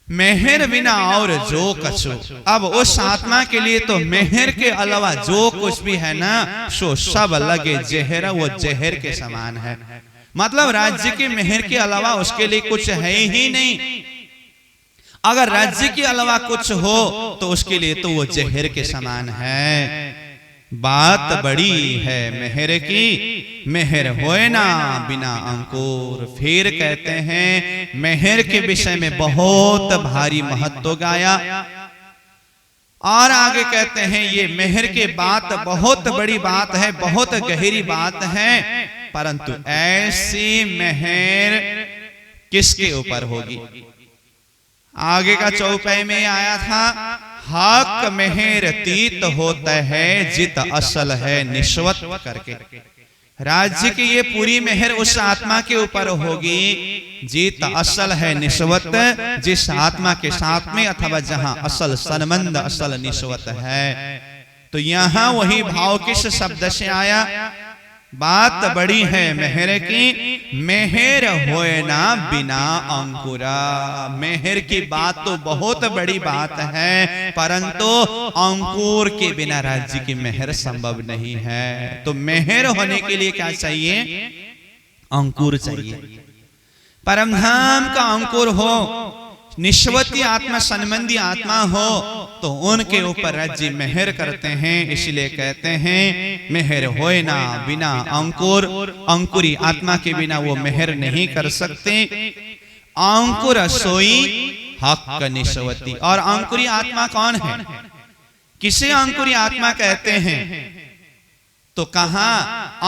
मेहर बिना और जो कछु। अब उस आत्मा के लिए तो मेहर के अलावा जो कुछ भी है ना, सो सब लगे जहर, वो जहर के समान है। मतलब राज्य की मेहर के अलावा उसके लिए कुछ है ही नहीं। अगर राज्य के अलावा कुछ हो तो उसके लिए तो वो जहर के समान है। बात बड़ी है मेहर की, मेहर होए ना बिना अंकुर। फिर कहते हैं मेहर के विषय में बहुत भारी महत्व गाया, और आगे कहते हैं ये मेहर की बात बहुत बड़ी बात है, बहुत गहरी बात है, परंतु ऐसी मेहर किसके ऊपर होगी। आगे का चौपाई में आया था, हक मेहर तीत होता है जित असल है निश्वत करके। राज्य की ये पूरी मेहर उस आत्मा के ऊपर होगी जित असल है निश्वत, जिस आत्मा के साथ में अथवा जहां असल संबंध असल निश्वत है। तो यहां वही भाव किस शब्द से आया। बात बड़ी है मेहर की, मेहर होए ना बिना अंकुरा। मेहर की बात तो बहुत बड़ी बात है, परंतु अंकुर के बिना राज्य की मेहर संभव नहीं है। तो मेहर होने के लिए क्या चाहिए, अंकुर चाहिए। परमधाम का अंकुर हो, निश्वती आत्मा संबंधी आत्मा हो, तो उनके ऊपर राज्य मेहर करते हैं। इसलिए कहते हैं मेहर होए ना बिना अंकुर। अंकुरी आत्मा के बिना वो मेहर नहीं कर सकते। अंकुर सोई हक निश्वती। और अंकुरी आत्मा कौन है, किसे अंकुरी आत्मा कहते हैं, तो कहा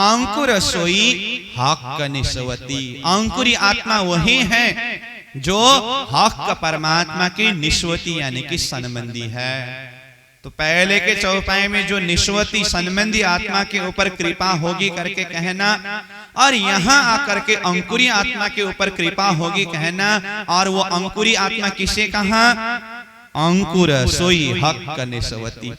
अंकुर सोई हक निश्वती। अंकुरी आत्मा वही है जो हक परमात्मा की निश्वती यानी कि संबंधी है। तो पहले के चौपाई में जो निश्वती संबंधी आत्मा के ऊपर कृपा होगी करके कहना, और यहां आकर के अंकुरी आत्मा के ऊपर कृपा होगी कहना। और वो अंकुरी आत्मा किसे कहा, अंकुर सोई हक निश्वती।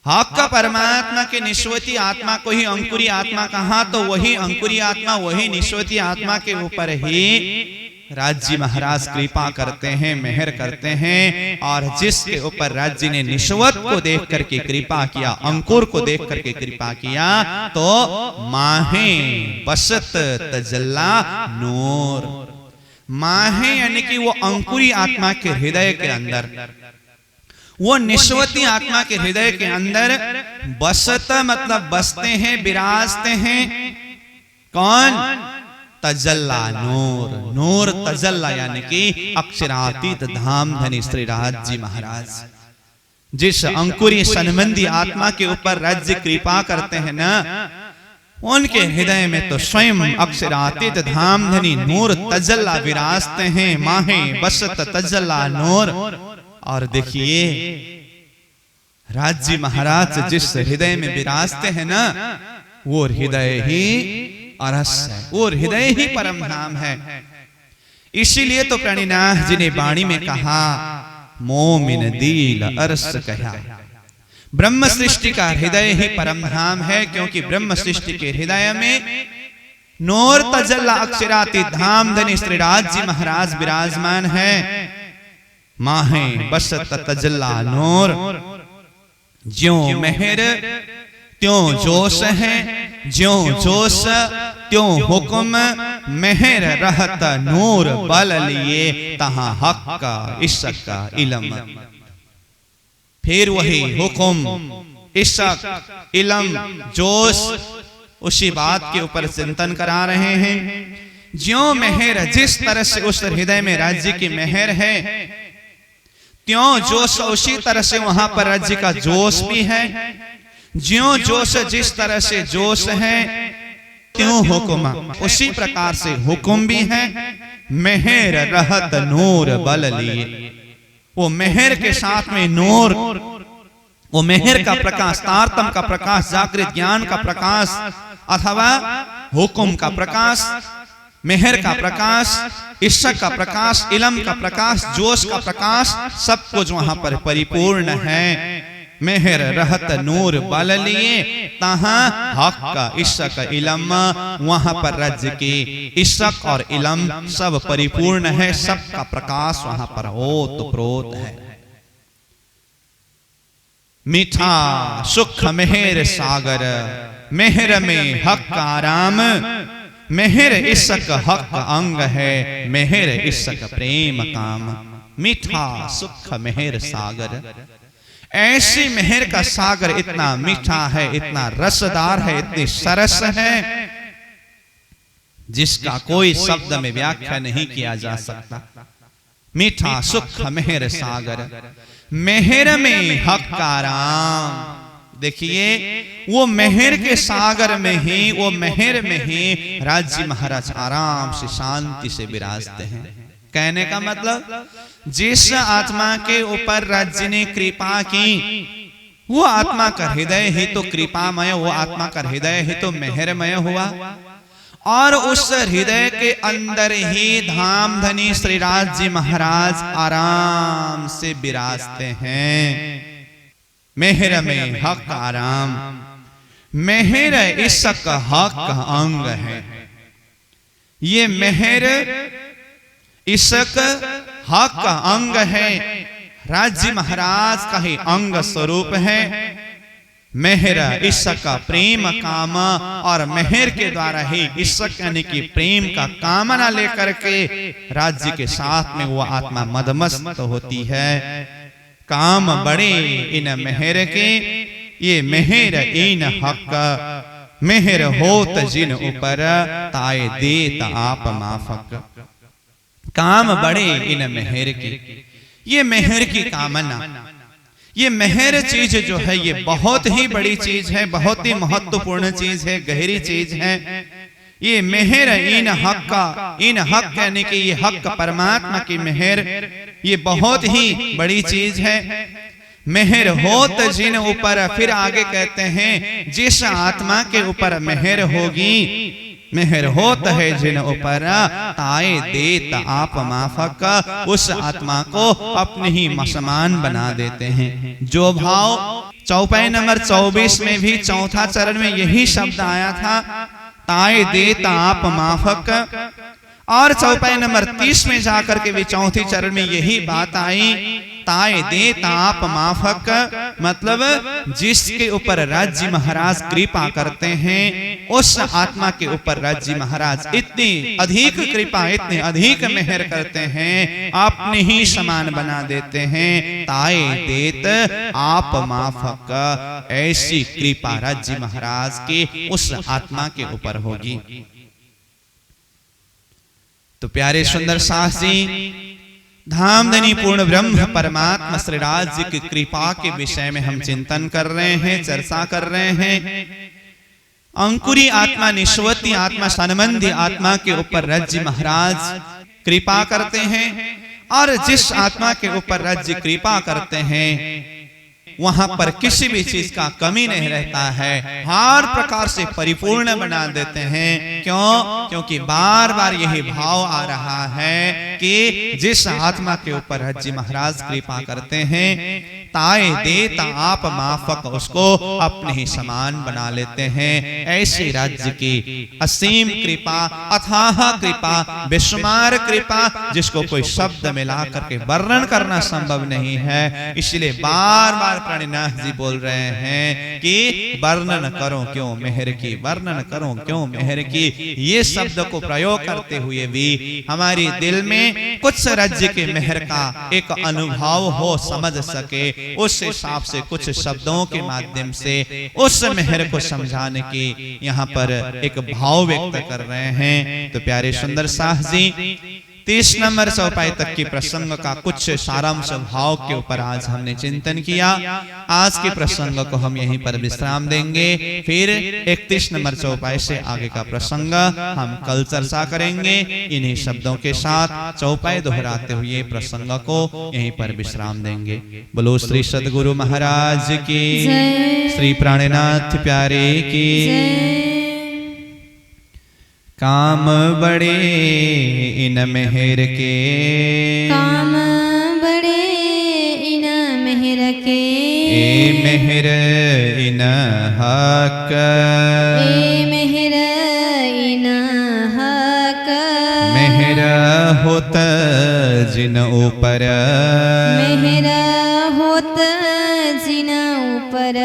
हक का परमात्मा के निश्वती आत्मा को ही अंकुरी आत्मा कहा, तो वही अंकुरी आत्मा वही निश्वती आत्मा के ऊपर ही राज्य महाराज कृपा करते हैं, मेहर करते हैं। और जिसके ऊपर राज्य ने निश्वत को देख करके कृपा किया, अंकुर को देख करके कृपा किया, तो माहे बसत तजल्ला नूर। माहे यानी कि वो अंकुरी आत्मा के हृदय के अंदर, वो निश्वती आत्मा के हृदय के अंदर बसत मतलब बसते हैं, विराजते हैं। कौन, तजल्ला नूर। नूर तजल्ला यानी कि अक्षरातीत धाम धनी श्री राज्य महाराज। जिस अंकुरी संबंधी आत्मा के ऊपर राज्य कृपा करते हैं ना, उनके हृदय में तो स्वयं अक्षरातीत धाम धनी नूर तजल्ला विराजते हैं। माहे बसत तजल्ला नूर। और देखिए राज्य महाराज जिस हृदय में विराजते हैं ना, वो हृदय ही अरस है, वो हृदय ही परम धाम है। इसीलिए तो प्रणिनाथ जी ने वाणी में कहा, मोमिन दिल अरस कहा। ब्रह्म सृष्टि का हृदय ही परम धाम है, क्योंकि ब्रह्म सृष्टि के हृदय में नूर तजल्ला अक्षराती धाम धनी श्री राज्य महाराज विराजमान है। माहे बसत तजल्ला नूर। ज्यों मेहर त्यों जोश है, ज्यों जोश त्यों हुक्म। मेहर रहत नूर बल लिए, तहां हक का इश्क का इलम। फिर वही हुक्म, इश्क, इलम, जोश, उसी बात के ऊपर चिंतन करा रहे हैं। ज्यों मेहर, जिस तरह से उस हृदय में राज्य की मेहर है, त्यों जोश उसी तरह से वहां पर राज्य का जोश भी है। ज्यों जोश जिस तरह से जोश है, त्यों हुक्म, उसी प्रकार से हुक्म भी है। मेहर रहत नूर बल लिए, वो मेहर के साथ में नूर, वो मेहर का प्रकाश, तारतम का प्रकाश, जागृत ज्ञान का प्रकाश अथवा हुक्म का प्रकाश, मेहर का प्रकाश, इश्क का प्रकाश, इल्म का प्रकाश, जोश का प्रकाश, सब कुछ वहां पर परिपूर्ण है। मेहर रहत नूर बल लिए, तहां हक का इश्क इल्म, वहां पर राज्य के इश्क और इल्म सब परिपूर्ण है, सब का प्रकाश वहां पर ओतप्रोत है। मीठा सुख मेहर सागर, मेहर में हक आराम, मेहर इश्क हक अंग है, मेहर इश्क प्रेम काम। मीठा सुख मेहर सागर, ऐसी मेहर का सागर इतना मीठा है, इतना रसदार है, इतनी सरस है, जिसका कोई शब्द में व्याख्या नहीं किया जा सकता। मीठा सुख मेहर सागर, मेहर में हक आराम। देखिए वो मेहर के सागर में ही, वो मेहर में ही राज्य महाराज आराम से शांति से विराजते हैं। कहने का मतलब, जिस आत्मा के ऊपर राज्य ने कृपा की, वो आत्मा का हृदय ही तो कृपामय, वो आत्मा का हृदय ही तो मेहरमय हुआ, और उस हृदय के अंदर ही धामधनी श्री राज्य महाराज आराम से विराजते हैं। मेहर में हक आराम, मेहर इश्क हक अंग है। ये मेहर इश्क हक का अंग है, राज्य महाराज का ही अंग स्वरूप है। मेहर इश्क का प्रेम काम, और मेहर के द्वारा ही इश्क यानी कि प्रेम का कामना लेकर के राज्य के साथ में वो आत्मा मदमस्त होती है। काम बड़े इन मेहर के, ये मेहर इन हक, मेहर होत जिन ऊपर, ताए देत आप माफक। काम बड़े इन मेहर के, ये मेहर की कामना, ये मेहर चीज जो है ये बहुत ही बड़ी चीज है, बहुत ही महत्वपूर्ण चीज है, गहरी चीज है। ये मेहर इन हक का, इन हक यानी कि ये हक परमात्मा की मेहर, ये बहुत ही बड़ी चीज है। मेहर होत जिन ऊपर, फिर आगे कहते हैं जिस आत्मा के ऊपर मेहर होगी, मेहर होत है जिन ऊपर, ताए देत आप माफक, उस आत्मा को अपने ही समान बना देते हैं। जो भाव चौपाई नंबर 24 में भी चौथा चरण में यही शब्द आया था, ताए देत आप माफक, और चौपाई नंबर 30 में जाकर के भी चौथी चरण में यही बात आई, ताए देत आप माफक, मतलब जिसके ऊपर राज्य महाराज कृपा करते हैं, उस आत्मा के ऊपर राज्य महाराज इतनी अधिक कृपा, इतनी अधिक मेहर करते हैं, अपने ही समान बना देते हैं। ताए देत आप माफक, ऐसी कृपा राज्य महाराज के उस आत्मा के ऊपर होगी। तो प्यारे सुंदर सास जी, धामधनी पूर्ण ब्रह्म परमात्मा श्री राज्य की कृपा के विषय में हम चिंतन कर रहे हैं, चर्चा कर रहे हैं। अंकुरी आत्मा, निष्वती आत्मा, सनबंधी आत्मा के ऊपर राज्य महाराज कृपा करते हैं, और जिस आत्मा के ऊपर राज्य कृपा करते हैं वहां पर किसी भी चीज का कमी नहीं रहता है, हर प्रकार से परिपूर्ण बना देते हैं। क्यों? क्योंकि बार बार यही भाव आ रहा है कि जिस आत्मा के ऊपर राज्य महाराज कृपा करते हैं, ताए देत आप माफक, उसको अपने ही समान बना लेते हैं। ऐसे राज्य की असीम कृपा, अथाह कृपा, बेशुमार कृपा, जिसको कोई शब्द मिला करके वर्णन करना संभव नहीं है। इसलिए बार बार प्राणीनाथ जी बोल रहे हैं कि वर्णन करो क्यों मेहर की, वर्णन करो क्यों मेहर की। ये शब्द को प्रयोग करते हुए भी हमारी दिल में कुछ राज्य के मेहर का एक अनुभव हो, समझ सके, उस हिसाब से कुछ शब्दों के माध्यम से उस मेहर को समझाने की यहाँ पर एक भाव व्यक्त कर रहे हैं। तो प्यारे सुंदर सास जी, 30 नंबर से उपाय तक की प्रसंग का कुछ सारांश भाव के ऊपर आज हमने चिंतन किया। आज के प्रसंग को हम यहीं पर विश्राम देंगे, फिर 31 नंबर चौपाई से आगे का प्रसंग हम कल चर्चा करेंगे। इन्हीं शब्दों के साथ चौपाई दोहराते हुए प्रसंग को यहीं पर विश्राम देंगे। बोलो श्री सद्गुरु महाराज की, श्री प्राणनाथ प्यारे की। काम बड़े इन मेहर के, काम बड़े इन मेहर के, ए मेहर इन हक, ए मेहर इन हक, मेहर होत जिन ऊपर, मेहर होत जिन ऊपर,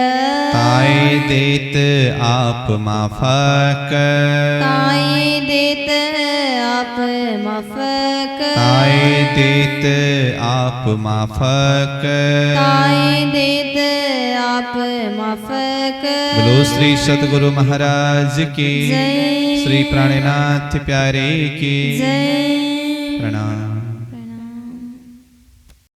ताए देत आप माफक, ताए देत आप माफक, ताए देत आप माफक। ताए देत आप माफक। बोलो श्री सद्गुरु महाराज की, जय। श्री प्राणनाथ प्यारे की जय। प्रणाम।